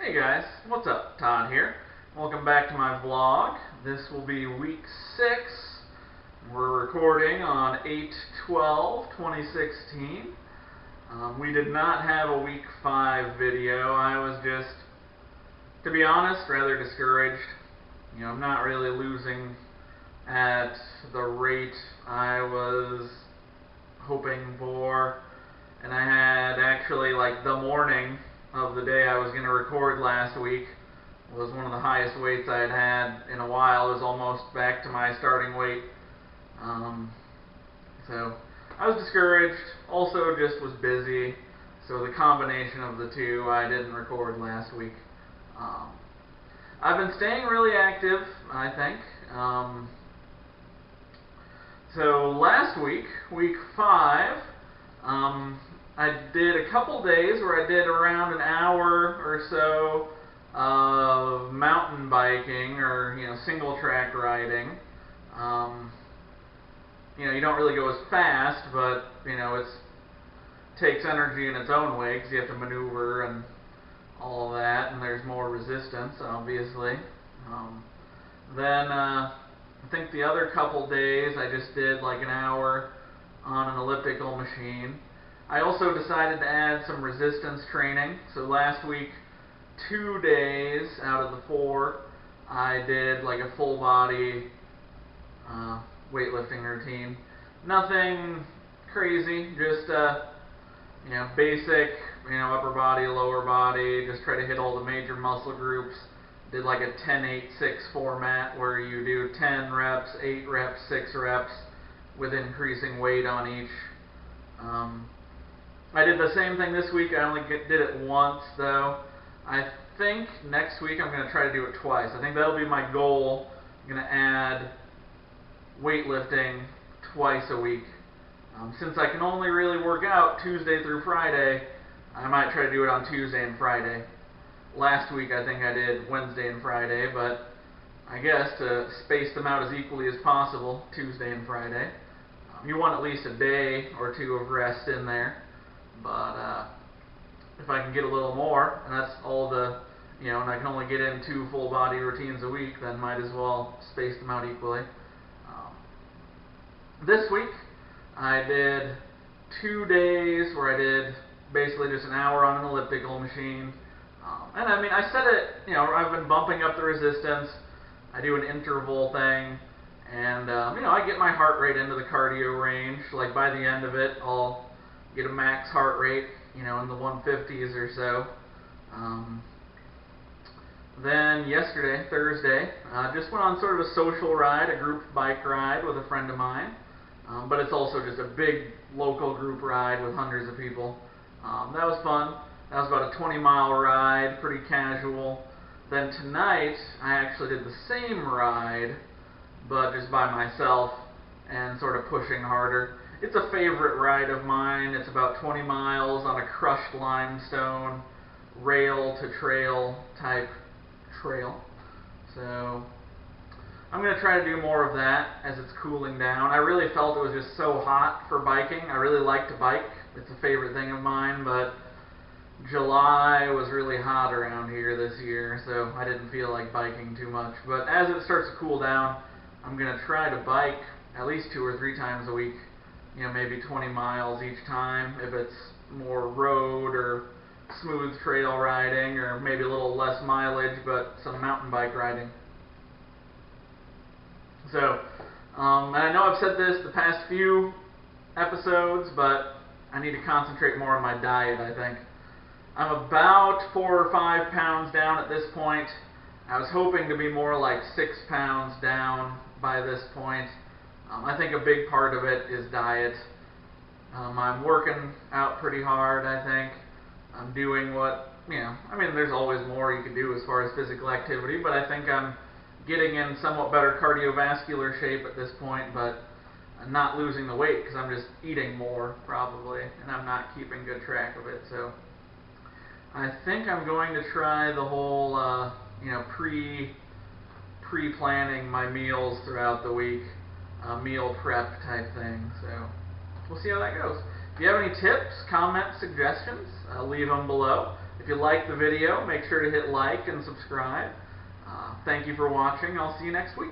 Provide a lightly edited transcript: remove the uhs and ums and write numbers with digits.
Hey guys, what's up? Todd here. Welcome back to my vlog. This will be week 6. We're recording on 8/12/2016. We did not have a week 5 video. I was just, to be honest, rather discouraged. I'm not really losing at the rate I was hoping for. And I had actually, the morning of the day I was going to record last week was one of the highest weights I had in a while. It was almost back to my starting weight. So I was discouraged. Also just was busy. So the combination of the two, I didn't record last week. I've been staying really active, I think. So last week, week 5, I did a couple days where I did around an hour or so of mountain biking or single track riding. You don't really go as fast, but it takes energy in its own way because you have to maneuver and all of that, and there's more resistance, obviously. Then I think the other couple days I just did like an hour on an elliptical machine. I also decided to add some resistance training. So last week, 2 days out of the 4, I did like a full body weightlifting routine. Nothing crazy, just basic, upper body, lower body, just try to hit all the major muscle groups. Did like a 10-8-6 format where you do 10 reps, 8 reps, 6 reps with increasing weight on each. I did the same thing this week. I only did it once though. I think next week I'm going to try to do it twice. I think that'll be my goal. I'm going to add weightlifting twice a week. Since I can only really work out Tuesday through Friday, I might try to do it on Tuesday and Friday. Last week I think I did Wednesday and Friday, but I guess to space them out as equally as possible, Tuesday and Friday. You want at least a day or two of rest in there, but if I can get a little more, and that's all and I can only get in 2 full body routines a week, then might as well space them out equally. This week I did 2 days where I did basically just an hour on an elliptical machine. And I mean, I said it, I've been bumping up the resistance. I do an interval thing, and I get my heart rate into the cardio range. Like by the end of it, I'll get a max heart rate, in the 150s or so. Then yesterday, Thursday, just went on sort of a social ride, a group bike ride with a friend of mine. But it's also just a big local group ride with hundreds of people. That was fun. That was about a 20-mile ride, pretty casual. Then tonight, I actually did the same ride, but just by myself and sort of pushing harder. It's a favorite ride of mine. It's about 20 miles on a crushed limestone, rail to trail type trail. So I'm going to try to do more of that as it's cooling down. I really felt it was just so hot for biking. I really like to bike. It's a favorite thing of mine, but July was really hot around here this year, so I didn't feel like biking too much. But as it starts to cool down, I'm going to try to bike at least 2 or 3 times a week. Maybe 20 miles each time if it's more road or smooth trail riding, or maybe a little less mileage, but some mountain bike riding. So, and I know I've said this the past few episodes, but I need to concentrate more on my diet, I think. I'm about 4 or 5 pounds down at this point. I was hoping to be more like 6 pounds down by this point. I think a big part of it is diet. I'm working out pretty hard, I think. I'm doing what, I mean, there's always more you can do as far as physical activity, but I think I'm getting in somewhat better cardiovascular shape at this point, but I'm not losing the weight because I'm just eating more, probably, and I'm not keeping good track of it. So I think I'm going to try the whole, pre-planning my meals throughout the week, meal prep type thing. So we'll see how that goes. If you have any tips, comments, suggestions, leave them below. If you like the video, make sure to hit like and subscribe. Thank you for watching. I'll see you next week.